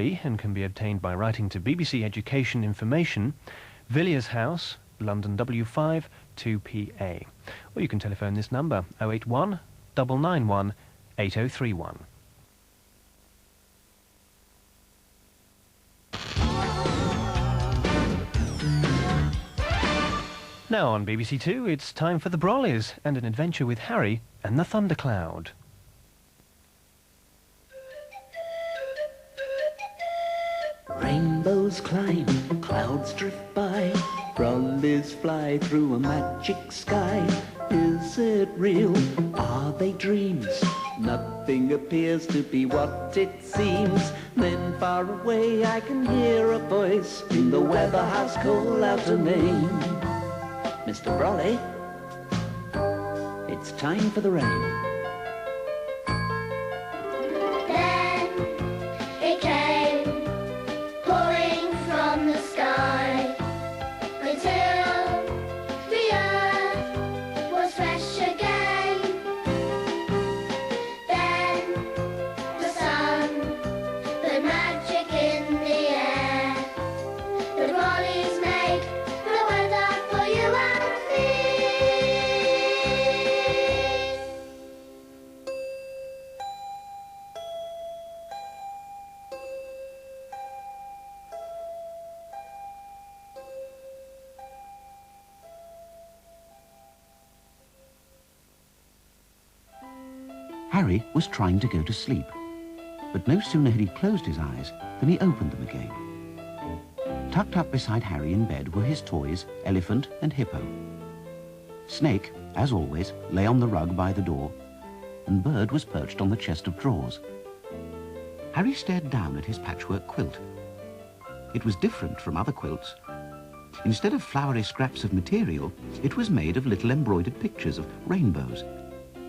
and can be obtained by writing to BBC Education Information, Villiers House, London W5 2PA. Or you can telephone this number, 081 991 8031. Now on BBC Two, it's time for the Brollys and an adventure with Harry and the Thundercloud. Rainbows climb, clouds drift by, Brollys fly through a magic sky. Is it real? Are they dreams? Nothing appears to be what it seems. Then far away I can hear a voice in the weather house call out a name. Mr. Brolly, it's time for the rain. Harry was trying to go to sleep, but no sooner had he closed his eyes than he opened them again. Tucked up beside Harry in bed were his toys, Elephant and Hippo. Snake, as always, lay on the rug by the door, and Bird was perched on the chest of drawers. Harry stared down at his patchwork quilt. It was different from other quilts. Instead of flowery scraps of material, it was made of little embroidered pictures of rainbows,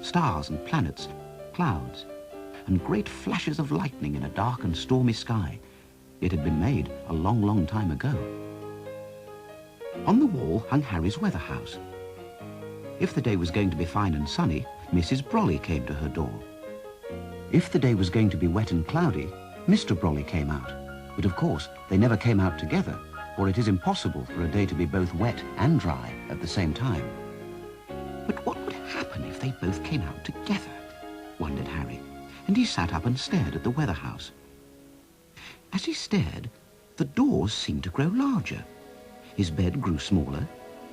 stars and planets, clouds, and great flashes of lightning in a dark and stormy sky. It had been made a long, long time ago. On the wall hung Harry's weather house. If the day was going to be fine and sunny, Mrs. Brollys came to her door. If the day was going to be wet and cloudy, Mr. Brollys came out. But of course, they never came out together, for it is impossible for a day to be both wet and dry at the same time. But what would happen if they both came out together? Wondered Harry, and he sat up and stared at the weather house. As he stared, the doors seemed to grow larger. His bed grew smaller,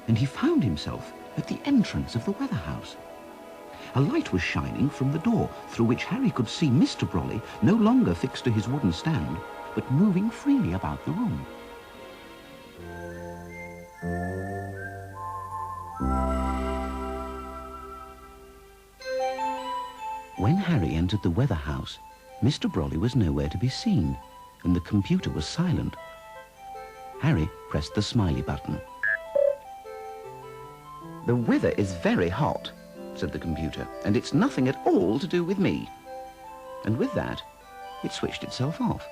and he found himself at the entrance of the weather house. A light was shining from the door, through which Harry could see Mr. Brollys no longer fixed to his wooden stand, but moving freely about the room. When Harry entered the weather house, Mr. Brollys was nowhere to be seen, and the computer was silent. Harry pressed the smiley button. "The weather is very hot," said the computer, "and it's nothing at all to do with me." And with that, it switched itself off.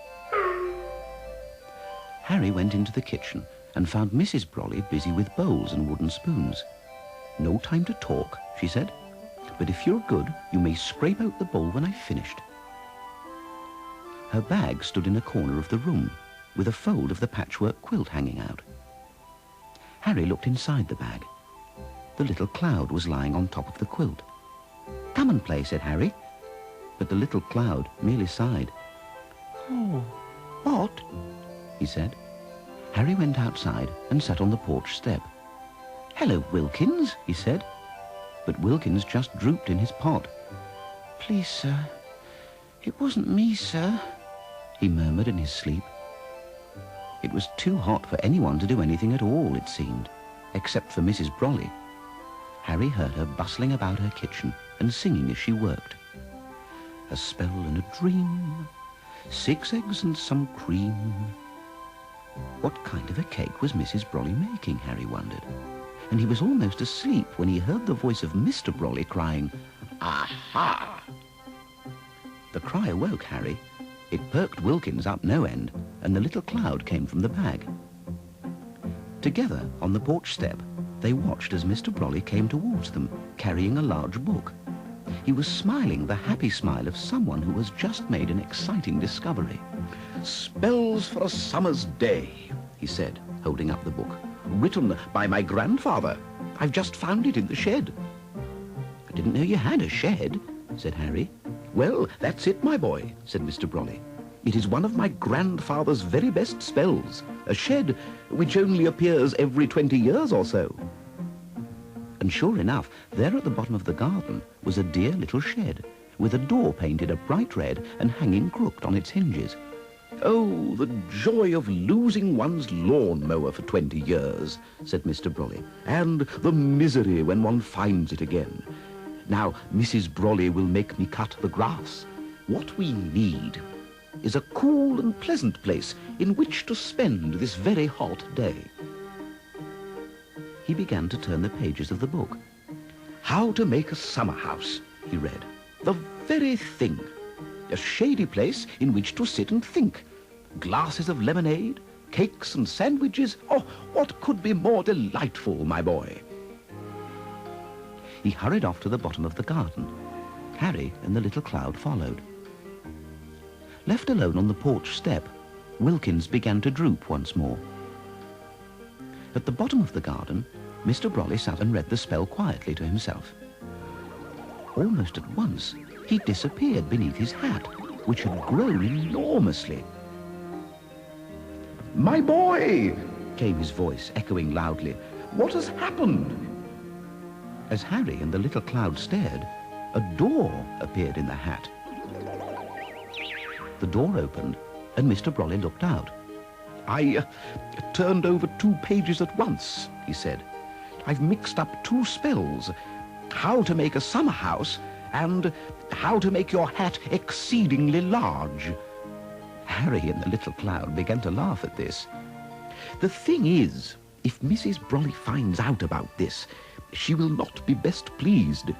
Harry went into the kitchen and found Mrs. Brollys busy with bowls and wooden spoons. "No time to talk," she said. "But if you're good, you may scrape out the bowl when I've finished." Her bag stood in a corner of the room, with a fold of the patchwork quilt hanging out. Harry looked inside the bag. The little cloud was lying on top of the quilt. "Come and play," said Harry. But the little cloud merely sighed. "Oh, what?" he said. Harry went outside and sat on the porch step. "Hello, Wilkins," he said. But Wilkins just drooped in his pot. "Please, sir, it wasn't me, sir," he murmured in his sleep. It was too hot for anyone to do anything at all, it seemed, except for Mrs. Brollys. Harry heard her bustling about her kitchen and singing as she worked. "A spell and a dream, 6 eggs and some cream." What kind of a cake was Mrs. Brollys making, Harry wondered. And he was almost asleep when he heard the voice of Mr. Brollys crying, "Aha!" The cry awoke Harry. It perked Wilkins up no end, and the little cloud came from the bag. Together, on the porch step, they watched as Mr. Brollys came towards them, carrying a large book. He was smiling the happy smile of someone who has just made an exciting discovery. Spells for a Summer's Day, he said, holding up the book. Written by my grandfather. I've just found it in the shed. I didn't know you had a shed, said Harry. Well, that's it, my boy, said Mr. Brolly. It is one of my grandfather's very best spells, a shed which only appears every 20 years or so. And sure enough, there at the bottom of the garden was a dear little shed, with a door painted a bright red and hanging crooked on its hinges. Oh, the joy of losing one's lawn-mower for 20 years, said Mr. Brolly, and the misery when one finds it again. Now, Mrs. Brolly will make me cut the grass. What we need is a cool and pleasant place in which to spend this very hot day. He began to turn the pages of the book. How to make a summer house, he read. The very thing. A shady place in which to sit and think. Glasses of lemonade, cakes and sandwiches. Oh, what could be more delightful, my boy? He hurried off to the bottom of the garden. Harry and the little cloud followed. Left alone on the porch step, Wilkins began to droop once more. At the bottom of the garden, Mr. Brolly sat and read the spell quietly to himself. Almost at once, he disappeared beneath his hat, which had grown enormously. "My boy!" came his voice, echoing loudly. "What has happened?" As Harry and the little cloud stared, a door appeared in the hat. The door opened, and Mr. Brolly looked out. "I turned over 2 pages at once," he said. "I've mixed up 2 spells. How to make a summer house and how to make your hat exceedingly large." Harry and the little cloud began to laugh at this. "The thing is, if Mrs. Brolly finds out about this, she will not be best pleased,"